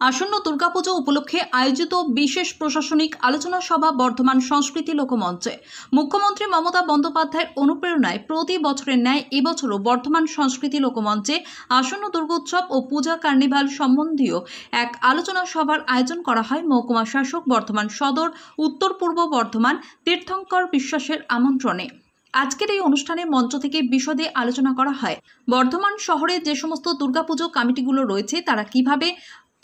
আসন্ন দুর্গাপুজো উপলক্ষে আয়োজিত বিশেষ প্রশাসনিক আলোচনা সভা বর্ধমান সংস্কৃতি লোকমঞ্চে মুখ্যমন্ত্রী মমতা বন্দ্যোপাধ্যায়ের অনুপ্রেরণায় প্রতি বছরের ন্যায় এবছরও বর্ধমান সংস্কৃতি লোকমঞ্চে আসন্ন দুর্গোৎসব ও পূজা কার্নিভাল সম্বন্ধীয় এক আলোচনা সভার আয়োজন করা হয় মহকুমা শাসক বর্ধমান সদর উত্তর পূর্ব বর্ধমান তীর্থঙ্কর বিশ্বাসের আমন্ত্রণে। আজকের এই অনুষ্ঠানে মঞ্চ থেকে বিশদে আলোচনা করা হয় বর্ধমান শহরে যে সমস্ত দুর্গাপুজো কমিটিগুলো রয়েছে তারা কিভাবে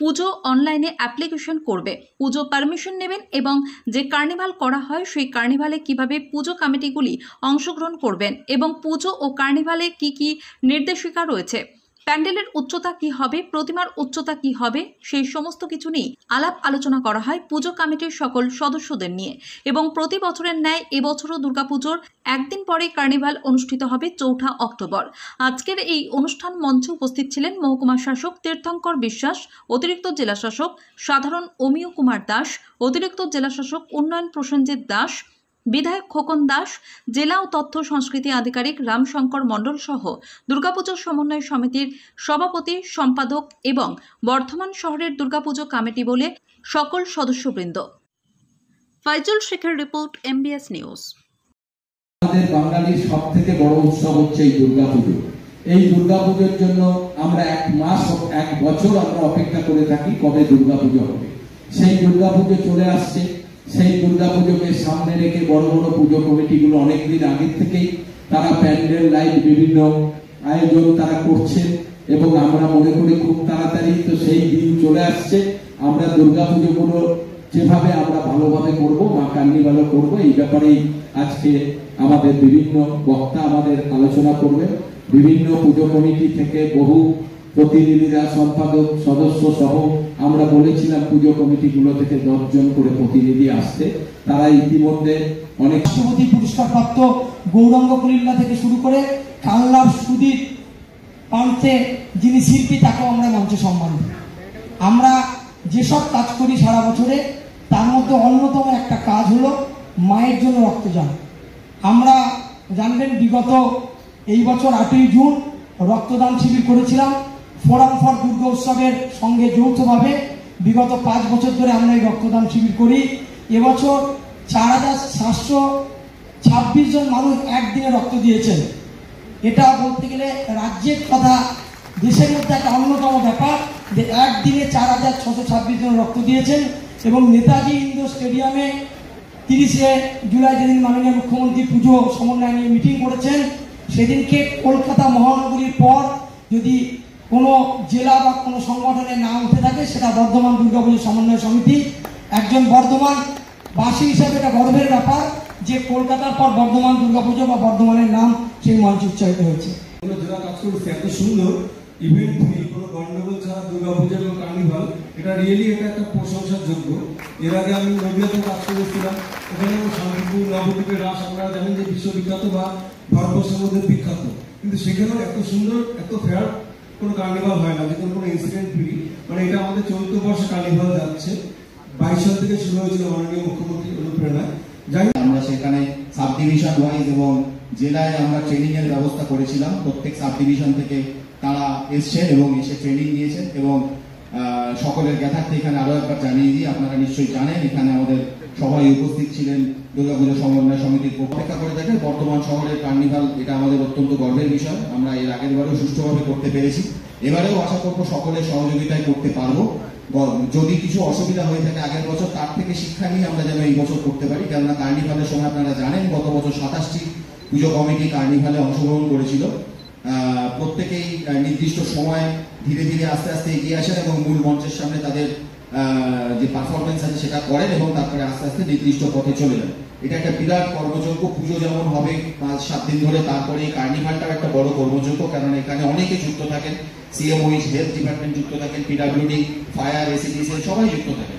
পুজো অনলাইনে অ্যাপ্লিকেশন করবে, পুজো পারমিশন নেবেন এবং যে কার্নিভাল করা হয় সেই কার্নিভালে কিভাবে পুজো কমিটিগুলি অংশগ্রহণ করবেন এবং পুজো ও কার্নিভালে কি কি নির্দেশিকা রয়েছে, প্যান্ডেলের উচ্চতা কি হবে, প্রতিমার উচ্চতা কি হবে, সেই সমস্ত কিছু নিয়ে আলাপ আলোচনা করা হয় পুজো কমিটির সকল সদস্যদের নিয়ে। এবং প্রতি বছরের ন্যায় এবছরও দুর্গাপুজোর একদিন পরে কার্নিভাল অনুষ্ঠিত হবে 4 অক্টোবর। আজকের এই অনুষ্ঠান মঞ্চে উপস্থিত ছিলেন মহকুমা শাসক তীর্থঙ্কর বিশ্বাস, অতিরিক্ত জেলা শাসক সাধারণ অমিয় কুমার দাস, অতিরিক্ত জেলা শাসক উন্নয়ন প্রসেনজিৎ দাস, বিধায়ক খোকন দাস, জেলা ও তথ্য সংস্কৃতি আধিকারিক রামশঙ্কর মণ্ডল সহ দুর্গাপুজো সমন্বয় সমিতির সভাপতি, সম্পাদক এবং বর্ধমান শহরের দুর্গাপুজো কমিটি বলে সকল সদস্যবৃন্দ। ফাইজুল শেখের রিপোর্ট, MBS নিউজ। আমাদের বাঙালির সবথেকে বড় উৎসব হচ্ছে এই দুর্গাপুজো। এই দুর্গাপুজোর জন্য আমরা এক বছর আমরা অপেক্ষা করে থাকি কবে দুর্গাপুজো হবে। সেই দুর্গাপুজো চলে আসছে। সেই দুর্গাপুজোকে সামনে রেখে বড় বড় পুজো কমিটিগুলো অনেকদিন আগের থেকেই তারা প্যান্ডেল লাইট বিভিন্ন আয়োজন তারা করছে এবং আমরা মনে করি খুব তাড়াতাড়ি তো সেই দিন চলে আসছে। আমরা দুর্গাপুজোগুলো যেভাবে আমরা ভালোভাবে করব, মা কার্নিভালও করব, এই ব্যাপারেই আজকে আমাদের বিভিন্ন বক্তা আমাদের আলোচনা করবে। বিভিন্ন পুজো কমিটি থেকে বহু প্রতিনিধিরা, সম্পাদক, সদস্য সহ আমরা বলেছিলাম পুজো কমিটিগুলো থেকে 10 জন করে প্রতিনিধি আসতে। তারা ইতিমধ্যে অনেক রাষ্ট্রপতি পুরস্কার প্রাপ্ত গৌরাঙ্গ কুলিল্লা থেকে শুরু করে কালনার সুদীপ পান্তে যিনি শিল্পী, তাকেও আমরা মঞ্চে সম্মান দিই। আমরা যেসব কাজ করি সারা বছরে তার মধ্যে অন্যতম একটা কাজ হলো মায়ের জন্য রক্তদান। আমরা জানবেন বিগত এই বছর 8ই জুন রক্তদান শিবির করেছিলাম ফোরাম ফর দুর্গা উৎসবের সঙ্গে যৌথভাবে। বিগত 5 বছর ধরে আমরা এই রক্তদান শিবির করি। এবছর 4726 জন মানুষ একদিনে রক্ত দিয়েছেন। এটা বলতে গেলে রাজ্যের কথা, দেশের মধ্যে একটা অন্যতম ব্যাপার যে একদিনে 4626 জন রক্ত দিয়েছেন। এবং নেতাজি ইন্ডোর স্টেডিয়ামে 30শে জুলাই যেদিন মাননীয় মুখ্যমন্ত্রী পুজো সমন্বয় নিয়ে মিটিং করেছেন, সেদিনকে কলকাতা মহানগরীর পর যদি কোনো জেলা বা কোনো সংগঠনের নাম উঠে থাকে সেটা বর্ধমান দুর্গাপুজো সমন্বয় সমিতি। একজন বর্ধমানবাসী হিসাবে এটা গর্বের ব্যাপার যে কলকাতার পর বর্ধমান দুর্গাপুজো বা বর্ধমানের নাম সেই মঞ্চে উচ্চারিত হয়েছে। যারা কাজ করছে এত সুন্দর ইভেন্ট ফ্রি, কোনো গন্ডগোল ছাড়া দুর্গাপুজো এবং কার্নিভাল, এটা রিয়েলি একটা প্রশংসার যোগ্য। এর আগে আমি নদিয়াতে কাজ করেছিলাম, ওখানে শান্তিপুর নবদ্বীপের রাস আপনারা জানেন যে বিশ্ববিখ্যাত বা ভারতবর্ষের মধ্যে বিখ্যাত, কিন্তু সেখানেও এত সুন্দর এত ফেয়ার কোনো কার্নিভাল হয় না, যেখানে কোনো ইনসিডেন্ট ফ্রি। মানে এটা আমাদের 14 বর্ষে কার্নিভাল যাচ্ছে। 22 সাল থেকে শুরু হয়েছিল মাননীয় মুখ্যমন্ত্রীর অনুপ্রেরণায়। যাই আমরা সেখানে সাব ডিভিশন ওয়াইজ এবং জেলায় আমরা ট্রেনিং এর ব্যবস্থা করেছিলাম। প্রত্যেক সাব ডিভিশন থেকে তারা এসছেন এবং এসে ট্রেনিং নিয়েছেন এবং সকলের জ্ঞাতার্থে এখানে আরো একবার জানিয়ে দিই, আপনারা নিশ্চয়ই জানেন এখানে আমাদের সবাই উপস্থিত ছিলেন দুর্গাপুজো সমন্বয় সমিতির অপেক্ষা করে থাকে। বর্তমান শহরের কার্নিভাল এটা আমাদের অত্যন্ত গর্বের বিষয়। আমরা এর আগের বারেও সুষ্ঠুভাবে করতে পেরেছি, এবারেও আশা করবো সকলের সহযোগিতায় করতে পারবো। যদি কিছু অসুবিধা হয়ে থাকে আগের বছর, তার থেকে শিক্ষা নিয়ে আমরা যেন এই বছর করতে পারি। কেননা কার্নিভালের সময় আপনারা জানেন গত বছর 27টি পুজো কমিটি কার্নিভালে অংশগ্রহণ করেছিল। প্রত্যেকেই নির্দিষ্ট সময় ধীরে ধীরে আস্তে আস্তে এগিয়ে আসেন এবং মূল মঞ্চের সামনে তাদের যে পারফরমেন্স আছে সেটা করেন এবং তারপরে আস্তে আস্তে নির্দিষ্ট পথে চলে যান। এটা একটা বিরাট কর্মযজ্ঞ। পুজো যেমন হবে 5-7 দিন ধরে, তারপরে এই কার্নিভালটাও একটা বড় কর্মযজ্ঞ, কারণ এখানে অনেকে যুক্ত থাকেন। CMOE, হেলথ ডিপার্টমেন্ট যুক্ত থাকেন, PWD, ফায়ার, ACDC সবাই যুক্ত থাকেন।